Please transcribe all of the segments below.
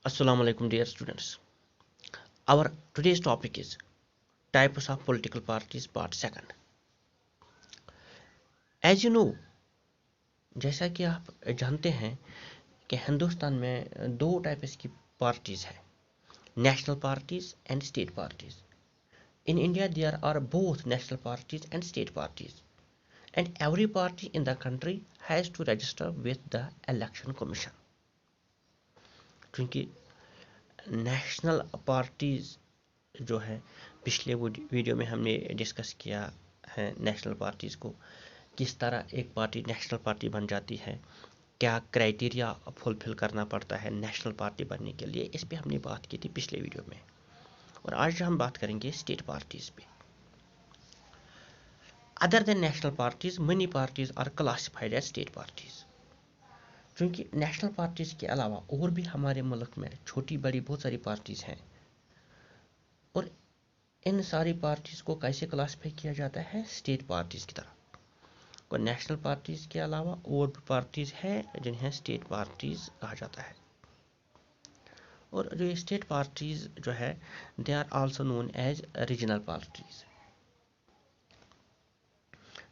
Assalamu alaikum dear students. Our today's topic is types of political parties part second. As you know, जैसा कि आप जानते हैं कि हिंदुस्तान में दो टाइप्स की पार्टीज हैं, national parties and state parties. In India there are both national parties and state parties, and every party in the country has to register with the election commission. क्योंकि नेशनल पार्टीज जो है, पिछले video में हमने discuss किया है national parties को, किस तरह एक पार्टी नेशनल पार्टी बन जाती है, क्या क्राइटेरिया फुलफिल करना पड़ता है नेशनल पार्टी बनने के लिए. इस पे हमने बात की थी पिछले वीडियो में. और आज हम बात करेंगे स्टेट पार्टीज़ पे. Other than national parties many parties are classified as state parties. क्योंकि नेशनल पार्टीज़ के अलावा और भी हमारे मुल्क में छोटी बड़ी बहुत सारी पार्टीज़ हैं, और इन सारी पार्टीज़ को कैसे क्लासिफाई किया जाता है, स्टेट पार्टीज़ की तरह. और नेशनल पार्टीज़ के अलावा और भी पार्टीज़ हैं जिन्हें स्टेट पार्टीज़ कहा जाता है. और जो ये स्टेट पार्टीज़ जो है, they are also known as regional parties.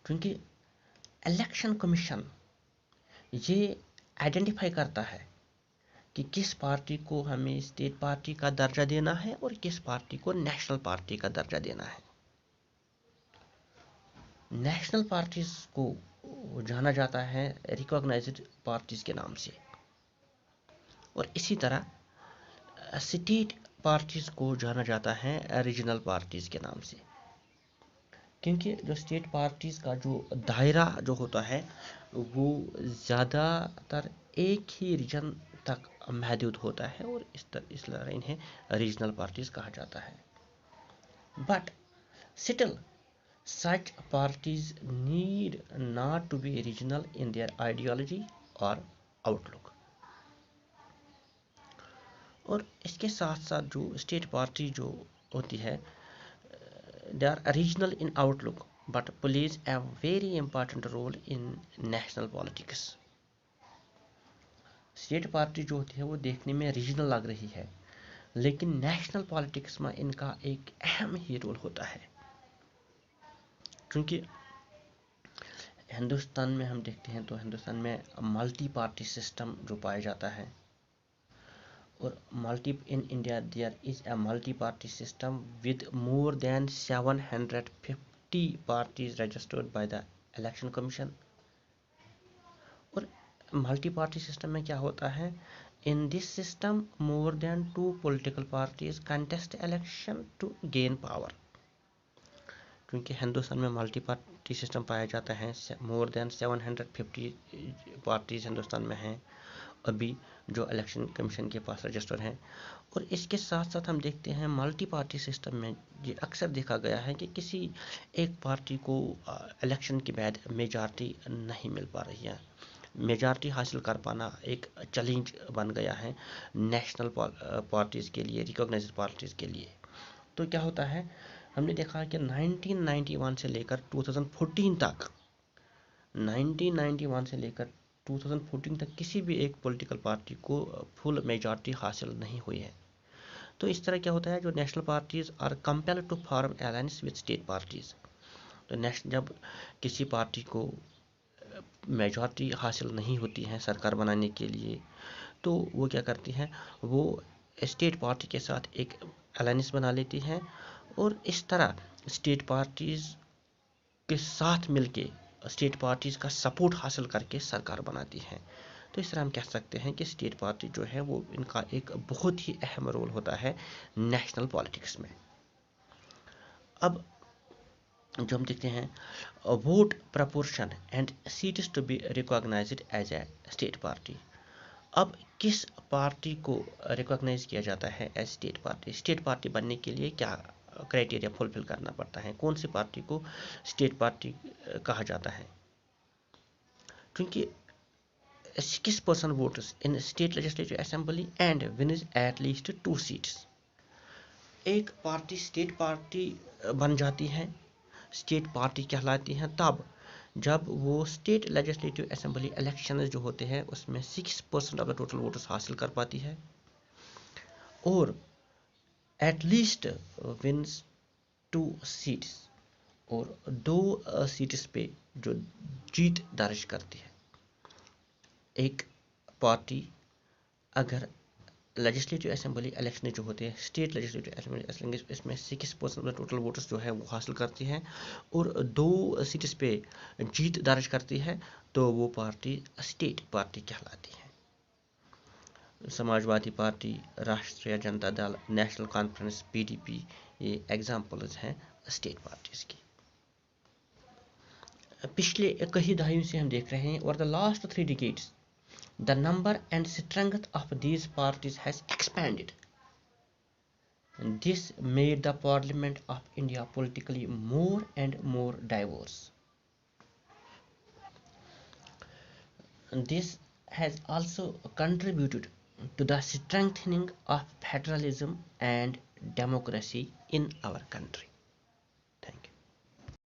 क्योंकि इलेक्शन कमीशन ये आइडेंटिफाई करता है कि किस पार्टी को हमें स्टेट पार्टी का दर्जा देना है और किस पार्टी को नेशनल पार्टी का दर्जा देना है. नेशनल पार्टीज को जाना जाता है रिकॉग्नाइज्ड पार्टीज के नाम से, और इसी तरह स्टेट पार्टीज को जाना जाता है रीजनल पार्टीज के नाम से. क्योंकि जो स्टेट पार्टीज का जो दायरा जो होता है वो ज़्यादातर एक ही रीजन तक महदूद होता है, और इसलिए इन्हें रीजनल पार्टीज कहा जाता है. But still such parties need not to be regional in their ideology or outlook. और इसके साथ साथ जो स्टेट पार्टी जो होती है, they are regional in outlook but plays a very important role in national politics. State party जो होती है वो देखने में रीजनल लग रही है, लेकिन नेशनल पॉलिटिक्स में इनका एक अहम ही रोल होता है. क्योंकि हिंदुस्तान में हम देखते हैं तो हिंदुस्तान में मल्टी पार्टी सिस्टम जो पाया जाता है, और in India there is a multi party system with more than 750 parties registered by the election commission. और मल्टी पार्टी सिस्टम में क्या होता है, in this system more than 2 political parties contest election to gain power. क्योंकि हिंदुस्तान में multi party system पाया जाता है, मोर देन 750 पार्टीज हिंदुस्तान में हैं अभी जो इलेक्शन कमीशन के पास रजिस्टर हैं. और इसके साथ साथ हम देखते हैं मल्टी पार्टी सिस्टम में ये अक्सर देखा गया है कि किसी एक पार्टी को इलेक्शन के बाद मेजॉरिटी नहीं मिल पा रही है. मेजॉरिटी हासिल कर पाना एक चैलेंज बन गया है नेशनल पार्टीज़ के लिए, रिकॉग्नाइज्ड पार्टीज़ के लिए. तो क्या होता है, हमने देखा कि 1991 से लेकर 2014 तक 1991 से लेकर 2014 तक किसी भी एक पॉलिटिकल पार्टी को फुल मेजॉरिटी हासिल नहीं हुई है. तो इस तरह क्या होता है, जो national parties are compelled to form alliance with state parties. तो जब किसी पार्टी को मेजॉरिटी हासिल नहीं होती है सरकार बनाने के लिए, तो वो क्या करती हैं, वो स्टेट पार्टी के साथ एक अलायंस बना लेती हैं, और इस तरह स्टेट पार्टीज के साथ मिलके स्टेट पार्टीज का सपोर्ट हासिल करके सरकार बनाती हैं. तो इस तरह हम कह सकते हैं कि स्टेट पार्टी जो है वो इनका एक बहुत ही अहम रोल होता है नेशनल पॉलिटिक्स में. अब जो हम देखते हैं, vote proportion and seats to be recognised as a state party. अब किस पार्टी को रिकॉग्नाइज किया जाता है as state party, state party बनने के लिए क्या क्राइटेरिया फुलफिल करना पड़ता है, कौन सी पार्टी को स्टेट पार्टी कहा जाता है. क्योंकि 6% voters in state legislative assembly and wins at least 2 seats. एक पार्टी स्टेट पार्टी बन जाती है, स्टेट पार्टी कहलाती है तब जब वो स्टेट लेजिस्लेटिव असेंबली इलेक्शन जो होते हैं उसमें 6% ऑफ द टोटल वोटर्स हासिल कर पाती है. और एट लीस्ट विन्स 2 सीट्स, और 2 सीट्स पे जो जीत दर्ज करती है। एक पार्टी अगर लेजिस्लेटिव असेंबली इलेक्शन जो होते हैं, स्टेट लेजिस्लेटिव असेंबली, इसमें 6% टोटल वोटर्स जो है वो हासिल करती है और 2 सीट्स पे जीत दर्ज करती है, तो वो पार्टी स्टेट पार्टी कहलाती है। समाजवादी पार्टी, राष्ट्रीय Janata Dal, national conference, PDP, ये एग्जाम्पल्स हैं स्टेट पार्टीज की। पिछले कई दहाइयों से हम देख रहे हैं, और the last 3 decades the number and strength of these parties has expanded. This made the Parliament of India politically more and more diverse. This has also contributed to the strengthening of federalism and democracy in our country.